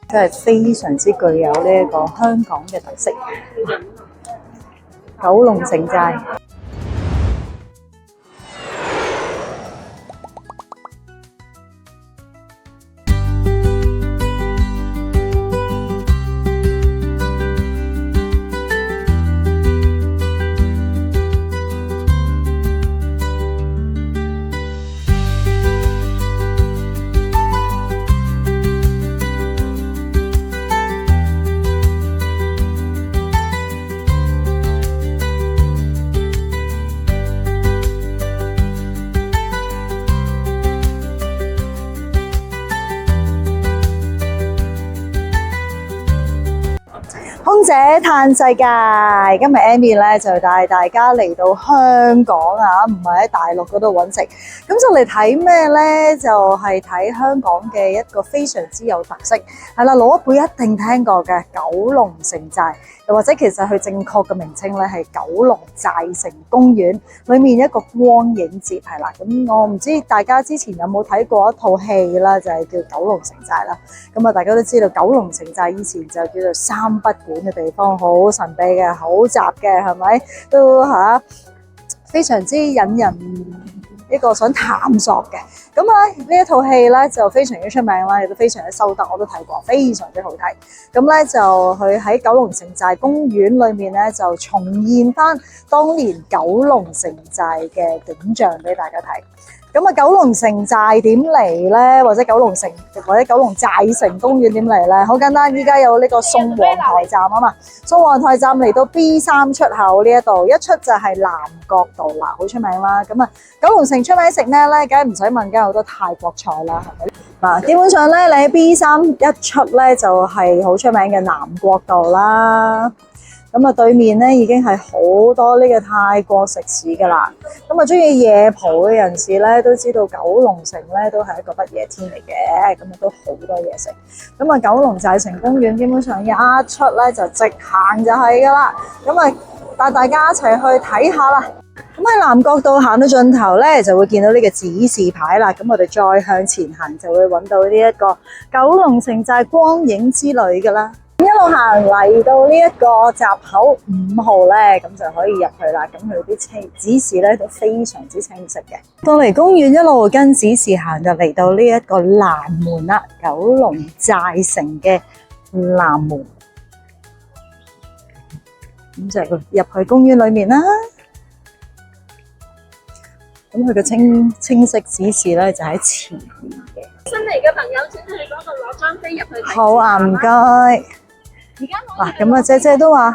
真係非常之具有呢一個香港嘅特色。九龍城寨。空姐嘆世界，今日 Amy 咧就帶大家嚟到香港啊，唔係喺大陸嗰度揾食。咁就嚟睇咩咧？就係睇香港嘅一個非常之有特色，係啦，老一輩一定聽過嘅九龍城寨，又或者其實佢正確嘅名稱咧係九龍寨城公園，裡面一個光影節係啦。咁我唔知大家之前有冇睇過一套戲啦，就係叫九龍城寨啦。咁啊，大家都知道九龍城寨以前就叫做三不管嘅地方，好神秘嘅，好雜嘅，係咪？都非常之引人一個想探索嘅。咁啊，呢一套戲咧就非常之出名啦，亦都非常之收得，我都睇過，非常之好睇。咁咧就佢喺九龍城寨公園裏面咧就重現翻當年九龍城寨嘅景象俾大家睇。咁啊，九龍城寨點嚟咧？或者九龍城或者九龍寨城公園點嚟咧？好簡單，依家有呢個宋皇台站啊嘛。宋皇台站嚟到 B3 出口呢一度，一出就係南角道啦，好出名啦。咁啊，九龍城出名食咩咧？梗係唔使問，梗係好多泰國菜啦，係咪？嗱，基本上咧，你喺 B3 一出咧就係好出名嘅南角道啦。咁啊，對面咧已經係好多呢個泰國食肆噶啦。咁啊，中意夜蒲嘅人士咧都知道九龍城咧都係一個不夜天嚟嘅，咁啊都好多嘢食。咁啊，九龍寨城公園基本上一出咧就直行就係噶啦。咁啊，帶大家一齊去睇下啦。咁喺南角道行到盡頭咧，就會見到呢個指示牌啦。咁我哋再向前行就會揾到呢一個九龍城寨光影之旅噶啦。一路行嚟到呢一個閘口5號咧，咁就可以入去啦。咁佢啲指示咧都非常之清晰嘅。到嚟公園一路跟指示行就嚟到呢一個南門啦，九龍寨城嘅南門。咁就入去公園裏面啦。咁佢嘅清晰指示咧就喺前面嘅。新嚟嘅朋友請去嗰度攞張飛入去睇。好啊，唔該。嗱，咁啊，姐姐都話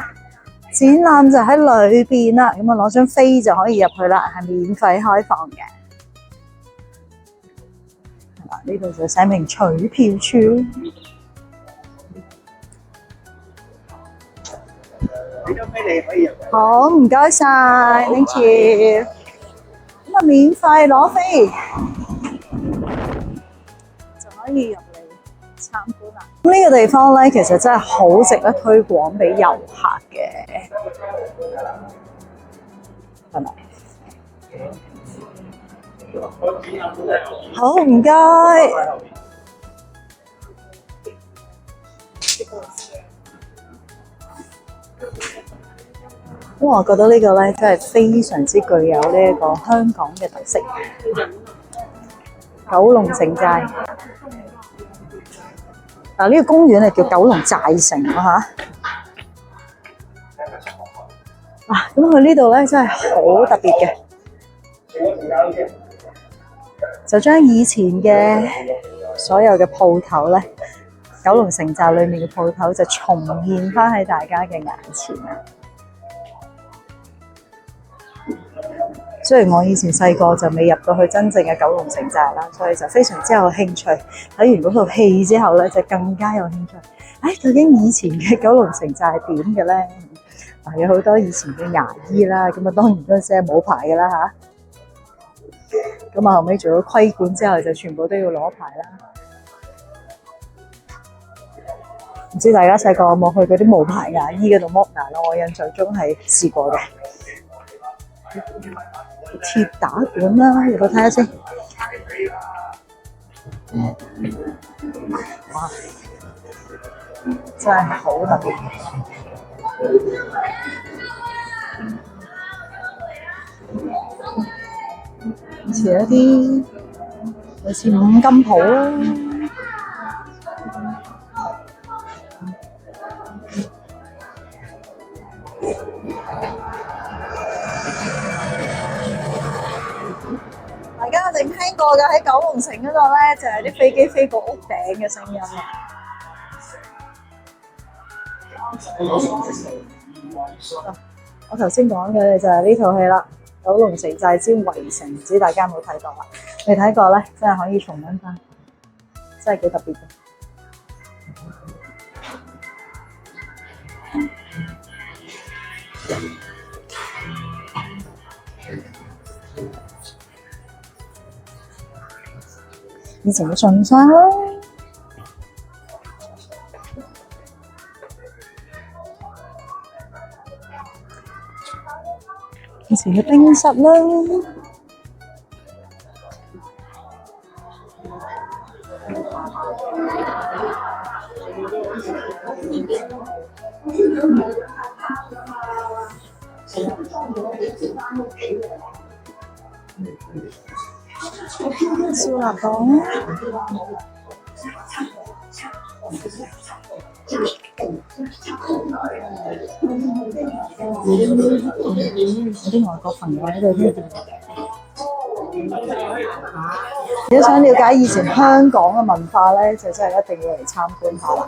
展覽就喺裏邊啦，咁啊攞張飛就可以入去啦，係免費開放嘅。嗱，呢度就寫明取票處。呢張飛你可以入。好，唔該晒 ，thank you。咁啊，免費攞飛就可以入嚟參觀啦。咁呢個地方咧，其實真係好值得推廣俾遊客嘅，係咪？好，唔該。咁我覺得呢個咧真係非常之具有呢一個香港嘅特色。九龍城寨。嗱，呢個公園係叫九龍寨城啊嚇。咁佢呢度咧真係好特別嘅，就將以前嘅所有嘅鋪頭咧，九龍城寨裏面嘅鋪頭就重現翻喺大家嘅眼前啦。雖然我以前細個就未入到去真正嘅九龍城寨啦，所以就非常之有興趣。睇完嗰套戲之後咧，就更加有興趣。究竟以前嘅九龍城寨係點嘅咧？有好多以前嘅牙醫啦，咁啊當然嗰陣時係冇牌嘅啦嚇。咁啊後尾做咗規管之後，就全部都要攞牌啦。唔知大家細個有冇去嗰啲無牌牙醫嗰度剝牙咯？我印象中係試過嘅。鐵打館啦，入去睇下先。哇！真係好特別。似一啲類似五金鋪啦。大家一定聽過嘅，喺九龍城嗰度咧，就係啲飛機飛過屋頂嘅聲音啦。我頭先講嘅就係呢套戲啦，《九龍城寨之圍城》，唔知大家有冇睇過啦？未睇過咧，真係可以重溫翻，真係幾特別嘅。以前嘅信箱啦，以前嘅冰室啦，燒臘檔，有啲外國朋友喺度添。如果想了解以前香港嘅文化咧，就真係一定要嚟參觀下啦。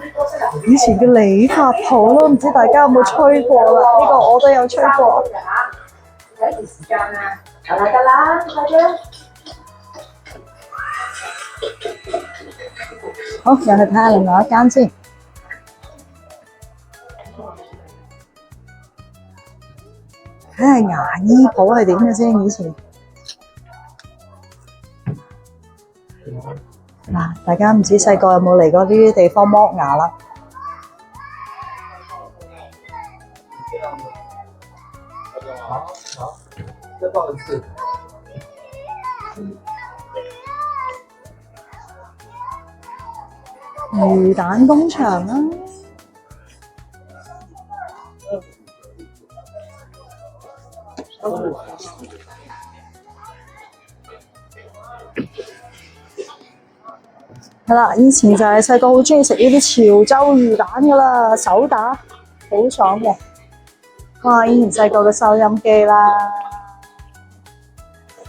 以前嘅理髮鋪咯，唔知大家有冇吹過啦？呢個我都有吹過。有一段時間啊，得啦，快啲。好，入去睇下另外一間先。睇下牙醫鋪係點嘅先，以前。嗱，大家唔知細個有冇嚟過呢啲地方剝牙啦？再報一次。魚蛋工場啦，係啦，以前就係細個好中意食呢啲潮州魚蛋噶啦，手打好爽嘅。哇！以前細個嘅收音機啦，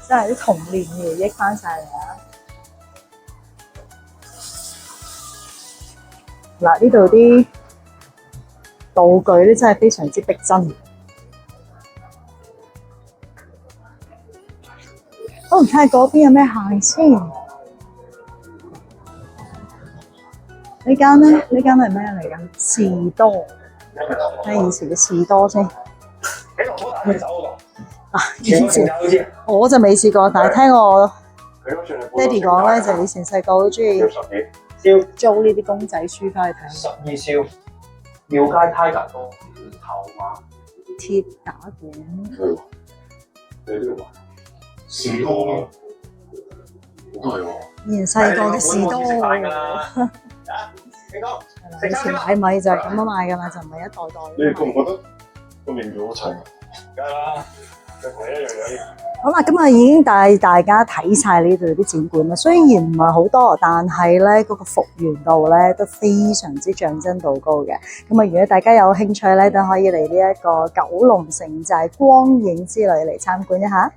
真係啲童年回憶翻晒嚟啊！嗱，呢度啲道具咧真係非常之逼真。我唔睇下嗰邊有咩行先。呢間咧，呢間係咩嚟㗎？士多，睇以前嘅士多先。以前我就未試過，但係聽我爹哋講咧，就以前細個好中意租呢啲公仔書翻去睇。12燒，廟街泰格多，頭馬。鐵打館。你呢個士多，好係喎。以前細個嘅士多。以前買米就係咁樣買㗎嘛，就唔係一袋袋。你覺唔覺得個面條好襯？梗係啦，一模一樣樣。好啦，今日已經帶大家睇晒呢度啲展館啦。雖然唔係好多，但係咧嗰個復原度咧都非常之象徵度高嘅。咁啊，如果大家有興趣咧，都可以嚟呢一個九龍城寨光影之旅嚟參觀一下。